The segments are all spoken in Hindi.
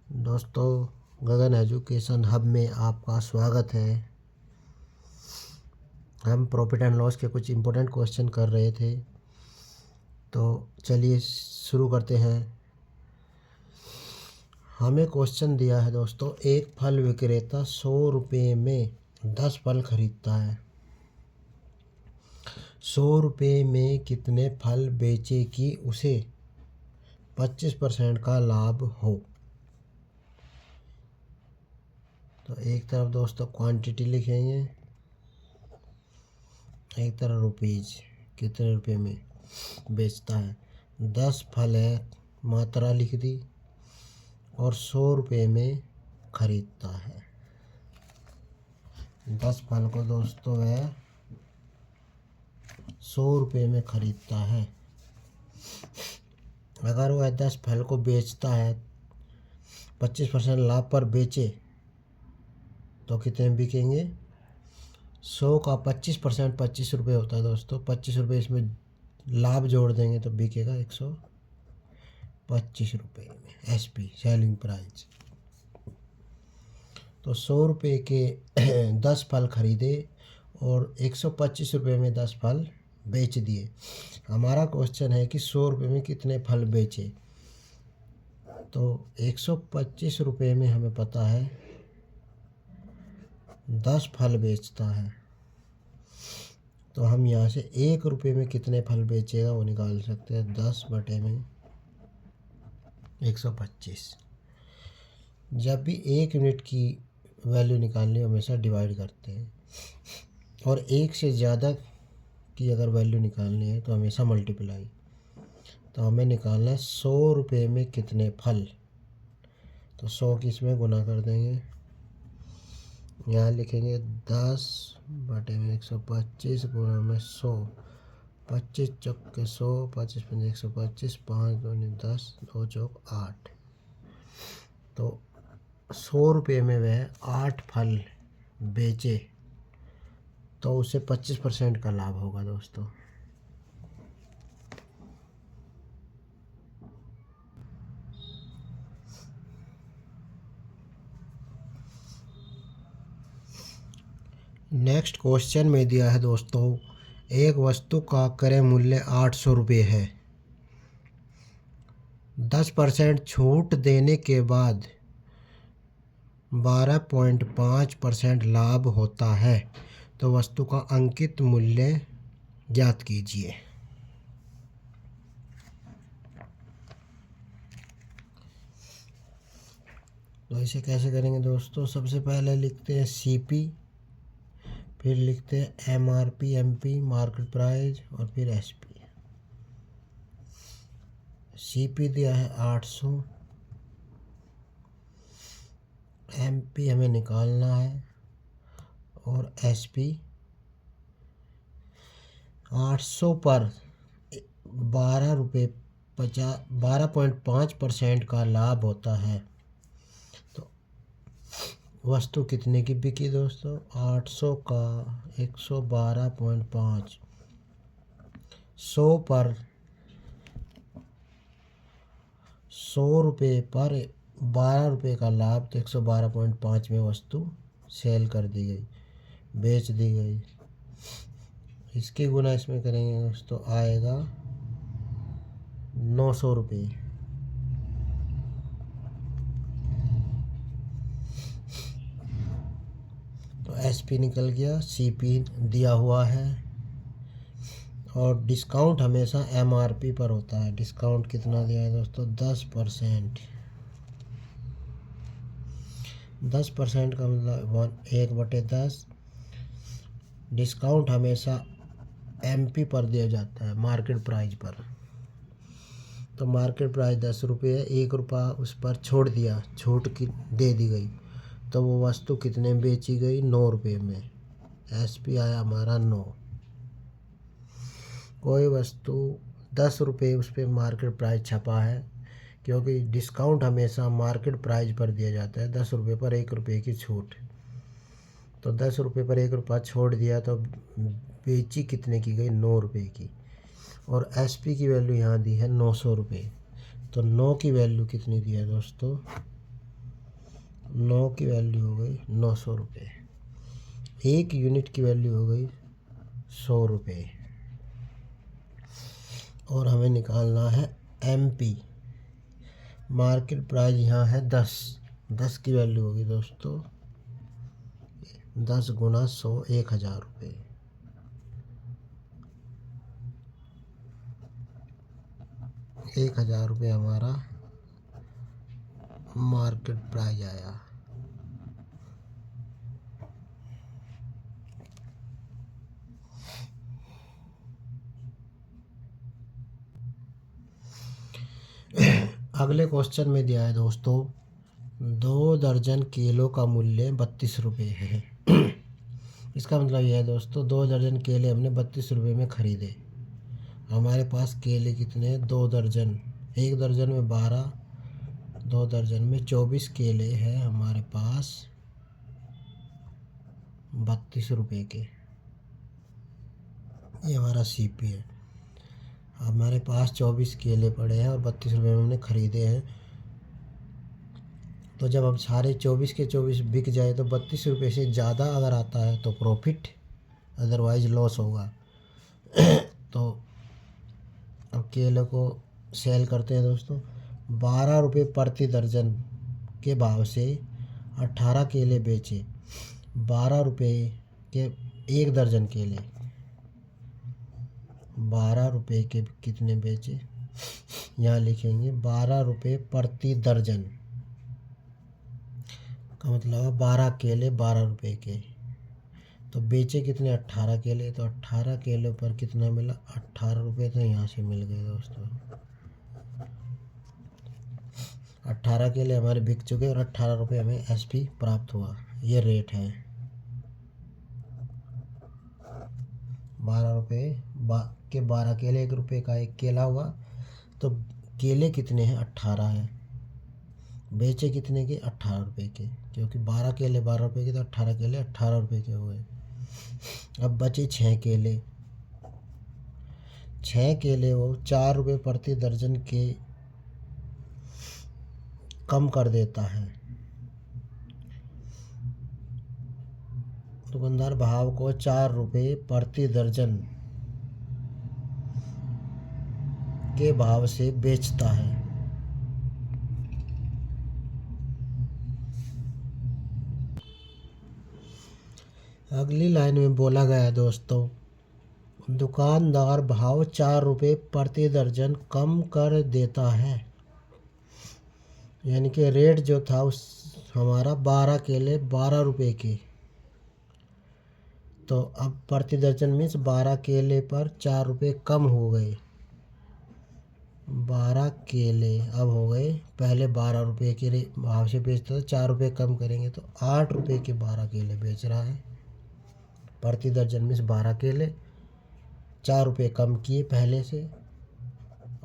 दोस्तों, गगन एजुकेशन हब में आपका स्वागत है। हम प्रॉफिट एंड लॉस के कुछ इम्पोर्टेंट क्वेश्चन कर रहे थे, तो चलिए शुरू करते हैं। हमें क्वेश्चन दिया है दोस्तों, एक फल विक्रेता 100 रुपये में 10 फल खरीदता है। 100 रुपये में कितने फल बेचे कि उसे 25% का लाभ हो। तो एक तरफ दोस्तों क्वांटिटी लिखेंगे, एक तरफ रुपीज़, कितने रुपए में बेचता है। 10 फल है, मात्रा लिख दी, और 100 रुपये में खरीदता है। 10 फल को दोस्तों वह 100 रुपये में खरीदता है। अगर वह 10 फल को बेचता है, 25% लाभ पर बेचे तो कितने बिकेंगे। 100 का 25% 25 रुपये होता है दोस्तों। 25 रुपये इसमें लाभ जोड़ देंगे तो बिकेगा 125 रुपये में। SP selling price. तो 100 रुपये के 10 फल खरीदे और 125 रुपये में 10 फल बेच दिए। हमारा क्वेश्चन है कि 100 रुपये में कितने फल बेचे। तो 125 रुपये में हमें पता है 10 फल बेचता है, तो हम यहाँ से 1 रुपये में कितने फल बेचेगा वो निकाल सकते हैं। 10 बटे में 125। जब भी 1 यूनिट की वैल्यू निकालनी हो हमेशा डिवाइड करते हैं, और 1 से ज़्यादा की अगर वैल्यू निकालनी है तो हमेशा मल्टीप्लाई। तो हमें निकालना है 100 रुपये में कितने फल। तो 100 की इसमें गुना कर देंगे, यहाँ लिखेंगे 10 बटे में 125 गुना में 100। 25 चौके 100, 25 पंजे 125, 5 दूनी 10, 2 चौक 8। तो 100 रुपये में वह 8 फल बेचे तो उसे 25% का लाभ होगा दोस्तों। नेक्स्ट क्वेश्चन में दिया है दोस्तों, एक वस्तु का क्रय मूल्य 800 रुपये है। 10% छूट देने के बाद 12.5% लाभ होता है, तो वस्तु का अंकित मूल्य ज्ञात कीजिए। तो इसे कैसे करेंगे दोस्तों। सबसे पहले लिखते हैं CP, फिर लिखते हैं MRP MP मार्केट प्राइस, और फिर SP। CP दिया है 800, MP हमें निकालना है, और SP 800 पर 12.5% का लाभ होता है। तो वस्तु कितने की बिकी दोस्तों। 800 का 112.5, 100 पर 100 रुपये पर 12 रुपये का लाभ, तो 112.5 में वस्तु सेल कर दी गई, बेच दी गई। इसके गुना इसमें करेंगे दोस्तों, आएगा 900 रुपये। तो SP निकल गया, CP दिया हुआ है, और डिस्काउंट हमेशा MRP पर होता है। डिस्काउंट कितना दिया है दोस्तों, 10%। 10% का मतलब 1/10। डिस्काउंट हमेशा MP पर दिया जाता है, मार्केट प्राइस पर। तो मार्केट प्राइस 10 रुपये है, 1 रुपया उस पर छोड़ दिया, छूट की दे दी गई, तो वो वस्तु कितने में बेची गई, 9 रुपये में। SP आया हमारा 9। कोई वस्तु 10 रुपये उस पर मार्केट प्राइस छपा है, क्योंकि डिस्काउंट हमेशा मार्केट प्राइस पर दिया जाता है। 10 रुपये पर 1 रुपये की छूट, तो 10 रुपये पर 1 रुपया छोड़ दिया, तो बेची कितने की गई, 9 रुपये की। और SP की वैल्यू यहाँ दी है 900 रुपये। तो 9 की वैल्यू कितनी दी है दोस्तों, 9 की वैल्यू हो गई 900 रुपये। 1 यूनिट की वैल्यू हो गई 100 रुपये। और हमें निकालना है MP। मार्केट प्राइस यहाँ है 10। 10 की वैल्यू होगी दोस्तों 10 गुना 100 1000 रुपये। 1000 रुपये हमारा मार्केट प्राइस आया। अगले क्वेश्चन में दिया है दोस्तों 2 दर्जन केलों का मूल्य 32 रुपये है। इसका मतलब यह है दोस्तों 2 दर्जन केले हमने 32 रुपये में ख़रीदे। हमारे पास केले कितने 2 दर्जन। 1 दर्जन में 12, 2 दर्जन में 24 केले हैं हमारे पास 32 रुपये के। ये हमारा CP है। हमारे पास 24 केले पड़े हैं और 32 रुपये में हमने ख़रीदे हैं। तो जब अब सारे 24 के 24 बिक जाए तो 32 रुपये से ज़्यादा अगर आता है तो प्रॉफिट, अदरवाइज लॉस होगा। तो अब केले को सेल करते हैं दोस्तों। 12 रुपये प्रति दर्जन के भाव से 18 केले बेचे। 12 रुपये के 1 दर्जन केले 12 रुपये के कितने बेचे, यहाँ लिखेंगे 12 रुपये प्रति दर्जन का मतलब 12 केले 12 रुपये के। तो बेचे कितने 18 केले, तो 18 केले पर कितना मिला 18 रुपये। तो यहाँ से मिल गए दोस्तों 18 केले हमारे बिक चुके और 18 रुपये हमें SP प्राप्त हुआ। ये रेट है 12 रुपये के 12 केले, 1 रुपये का 1 केला हुआ। तो केले कितने हैं 18 हैं। बेचे कितने के 18 रुपये के, क्योंकि 12 केले 12 रुपये के तो 18 केले 18 रुपये के हुए। अब बचे 6 केले। 6 केले वो 4 रुपये प्रति दर्जन के कम कर देता है। दुकानदार भाव को 4 रुपये प्रति दर्जन के भाव से बेचता है। अगली लाइन में बोला गया है दोस्तों दुकानदार भाव 4 रुपये प्रति दर्जन कम कर देता है। यानी कि रेट जो था उस हमारा 12 केले 12 रुपये के, तो अब प्रति दर्जन मीन्स 12 केले पर 4 रुपये कम हो गए। 12 केले अब हो गए, पहले 12 रुपये के भाव से बेचता था, 4 रुपये कम करेंगे तो 8 रुपये के 12 केले बेच रहा है। प्रति दर्जन मीन्स 12 केले 4 रुपये कम किए पहले से,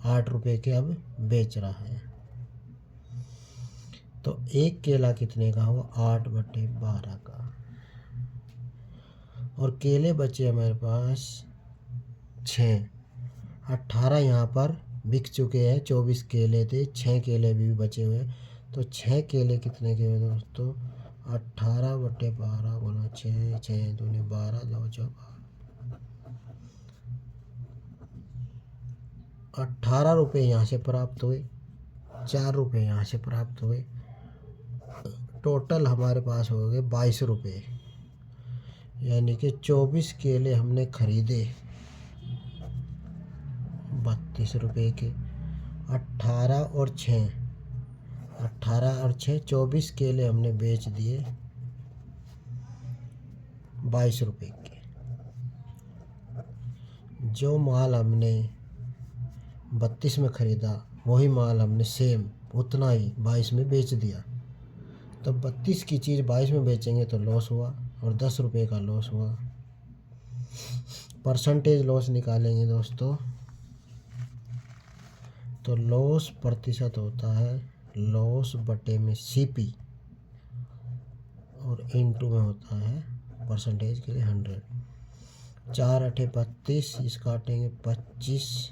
8 रुपये के अब बेच रहा है। तो 1 केला कितने का हुआ 8/12 का। और केले बचे हमारे पास 6। 18 यहाँ पर बिक चुके हैं, 24 केले थे, 6 केले भी बचे हुए हैं। तो 6 केले कितने के हुए दोस्तों 18/12 गुना 6, 6 दूनी 12, 2 चौका 18 रुपये यहाँ से प्राप्त हुए, 4 रुपये यहाँ से प्राप्त हुए। टोटल हमारे पास हो गए 22 रुपये। यानी कि 24 केले हमने खरीदे 32 रुपये के। 18 और 6 24 केले हमने बेच दिए 22 रुपये के। जो माल हमने 32 में ख़रीदा वही माल हमने सेम उतना ही 22 में बेच दिया। तो 32 की चीज़ 22 में बेचेंगे तो लॉस हुआ और 10 रुपये का लॉस हुआ। परसेंटेज लॉस निकालेंगे दोस्तों तो लॉस प्रतिशत होता है लॉस बटे में CP और इनटू में होता है परसेंटेज के लिए 100। 4 8 32, इस काटेंगे 25,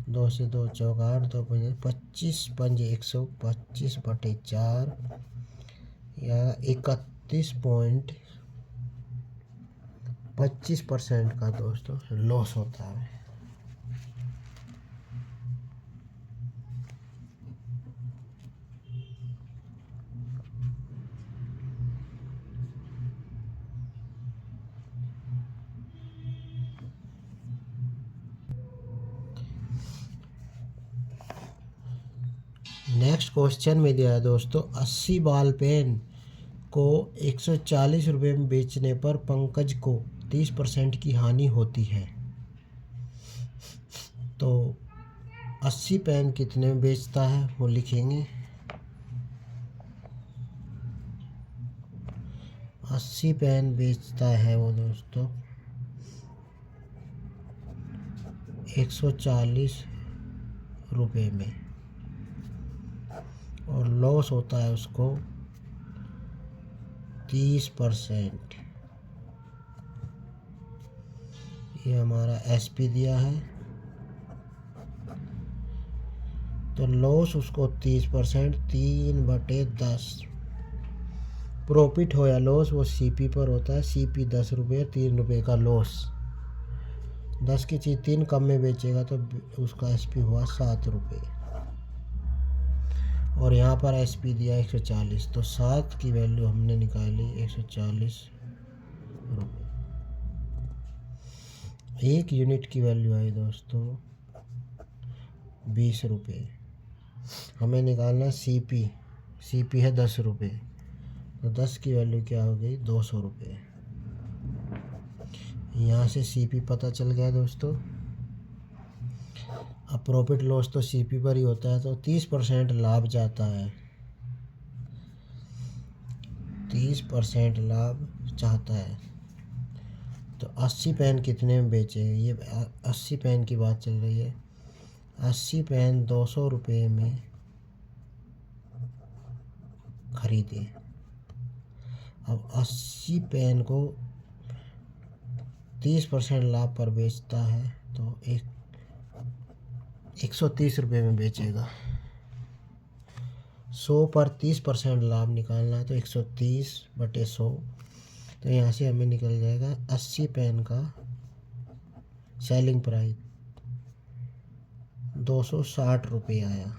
2 से 2 चौका 8, 2 5 25, 5 125 बटे 4 या 31.25% का दोस्तों लॉस होता है। नेक्स्ट क्वेश्चन में दिया है दोस्तों, 80 बॉल पेन को 140 रुपये में बेचने पर पंकज को 30% की हानि होती है। तो 80 पेन कितने में बेचता है वो लिखेंगे। 80 पेन बेचता है वो दोस्तों 140 रुपये में, और लॉस होता है उसको 30%। ये हमारा एसपी दिया है, तो लॉस उसको 30%, 3/10। प्रॉफिट हो या लॉस वो सीपी पर होता है। सीपी 10 रुपये, 3 रुपये का लॉस। 10 की चीज़ 3 कम में बेचेगा तो उसका एसपी हुआ 7 रुपये, और यहाँ पर एसपी दिया 140, तो 7 की वैल्यू हमने निकाली 140 रुपये। 1 यूनिट की वैल्यू आई दोस्तों 20 रुपये। हमें निकालना सीपी। सीपी है 10 रुपये, तो 10 की वैल्यू क्या हो गई 200 रुपये। यहाँ से सीपी पता चल गया दोस्तों। अब प्रॉफिट लॉस तो सीपी पर ही होता है, तो 30% लाभ जाता है। 30% लाभ चाहता है, तो 80 पेन कितने में बेचे? ये 80 पेन की बात चल रही है। 80 पेन 200 रुपये में खरीदे। अब 80 पेन को 30% लाभ पर बेचता है, तो 130 रुपये में बेचेगा। 100 पर 30% लाभ निकालना है, तो 130/100। तो यहाँ से हमें निकल जाएगा 80 पेन का सेलिंग प्राइस 260 रुपये आया।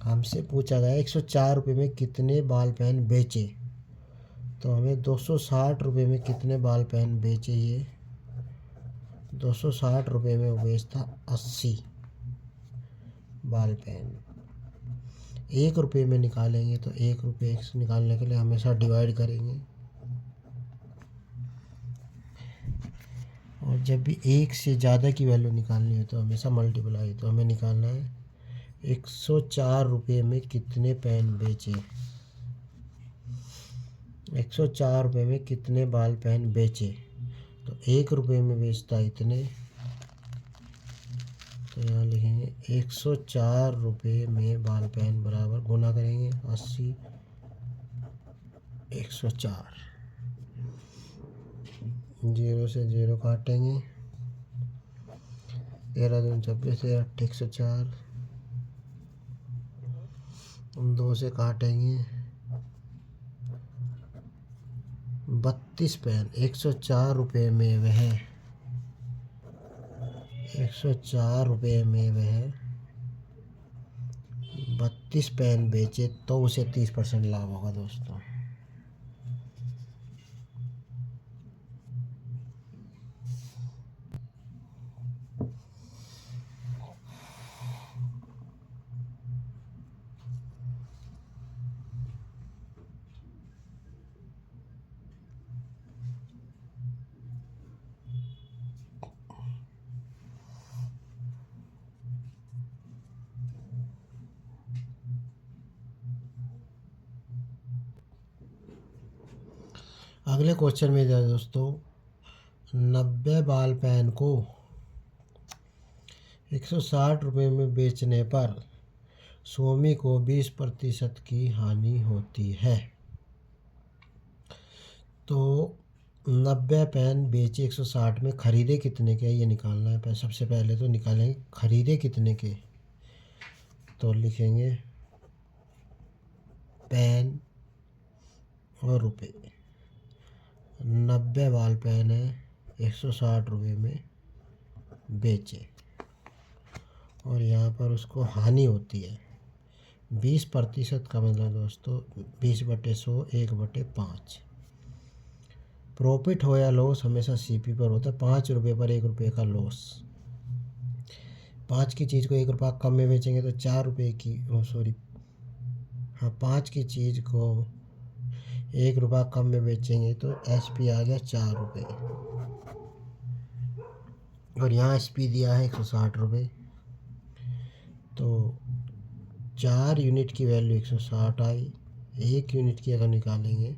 हमसे पूछा गया 104 रुपये में कितने बॉल पेन बेचे, तो हमें 260 रुपये में कितने बॉल पेन बेचे। ये 260 रुपये में वो बेचता 80 बॉल पेन। 1 रुपये में निकालेंगे, तो 1 रुपये निकालने के लिए हमेशा डिवाइड करेंगे, और जब भी 1 से ज़्यादा की वैल्यू निकालनी है तो हमेशा मल्टीप्लाई। तो हमें निकालना है 104 रुपये में कितने पेन बेचे। 104 रुपये में कितने बॉल पेन बेचे, तो 1 रुपये में बेचता इतने, तो यहाँ लिखेंगे 104 रुपये में बॉल पेन बराबर गुना करेंगे 80 104। 0 से 0 काटेंगे, 13 दूनी 26, 104। 2 से काटेंगे 32 पेन। 104 रुपये में वह 104 रुपये में वह 32 पेन बेचे, तो उसे 30% लाभ होगा दोस्तों। अगले क्वेश्चन में दिया दोस्तों, 90 बॉल पेन को 160 रुपये में बेचने पर स्वामी को 20% की हानि होती है। तो 90 पेन बेचे 160 में, खरीदे कितने के ये निकालना है। सबसे पहले तो निकालेंगे खरीदे कितने के, तो लिखेंगे पेन और रुपए। 90 बॉल पेन है 160 रुपये में बेचे और यहाँ पर उसको हानि होती है 20% का मतलब दोस्तों 20/100 1/5। प्रॉफिट हो या लॉस हमेशा सीपी पर होता है। 5 रुपये पर 1 रुपये का लॉस। 5 की चीज़ को 1 रुपया कम में बेचेंगे तो 4 रुपये की 5 की चीज़ को 1 रुपया कम में बेचेंगे तो एसपी आ गया 4 रुपये और यहाँ एसपी दिया है 160 रुपये। तो 4 यूनिट की वैल्यू 160 आई। 1 यूनिट की अगर निकालेंगे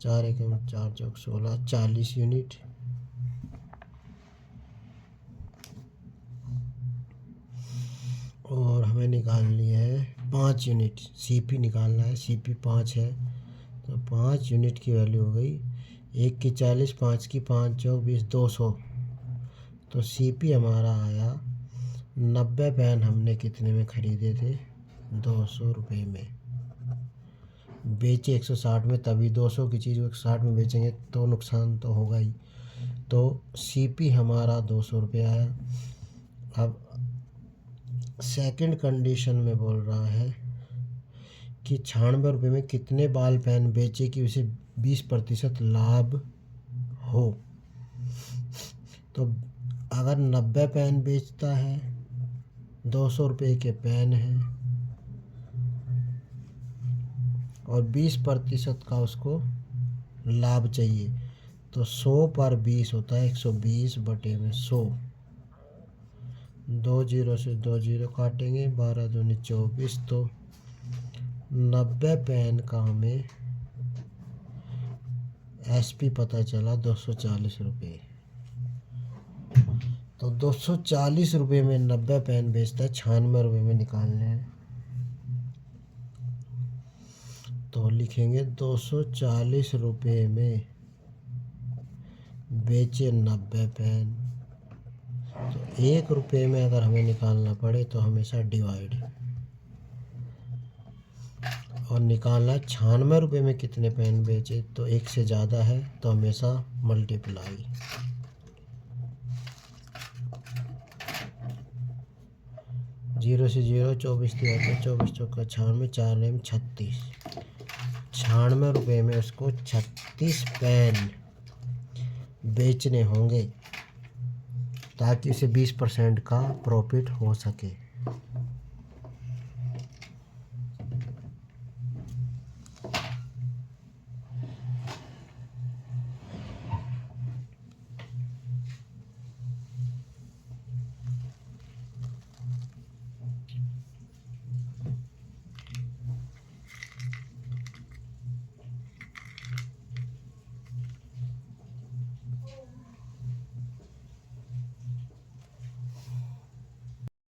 4 एकम 4 चौक 16 40 यूनिट। और हमें निकालनी है 5 यूनिट। सीपी निकालना है, सीपी 5 है तो 5 यूनिट की वैल्यू हो गई 1 की 40, 5 की 5 चौक 20 200। तो सीपी हमारा आया 90 पेन हमने कितने में ख़रीदे थे 200 रुपये में, बेचे 160 में, तभी 200 की चीज़ को 160 में बेचेंगे तो नुकसान तो होगा ही। तो सीपी हमारा 200 रुपये आया। अब सेकंड कंडीशन में बोल रहा है कि 96 रुपये में कितने बॉल पेन बेचे कि उसे 20% लाभ हो। तो अगर 90 पेन बेचता है 200 रुपये के पेन हैं और 20% का उसको लाभ चाहिए तो 100 पर 20 होता है 120/100। 2 जीरो से 2 जीरो काटेंगे 12 दूनी 24। तो 90 पेन का हमें एसपी पता चला 240 रुपये। तो 240 रुपये में 90 पेन बेचता है। 96 रुपये में निकालने हैं तो लिखेंगे 240 रुपये में बेचे 90 पेन। तो 1 रुपये में अगर हमें निकालना पड़े तो हमेशा डिवाइड और निकालना 96 रुपये में कितने पेन बेचे तो 1 से ज़्यादा है तो हमेशा मल्टीप्लाई। 0 से 0 24 दिया था 24 चौका 96 4 नेम 36। 96 रुपये में उसको 36 पेन बेचने होंगे ताकि उसे 20% का प्रॉफिट हो सके।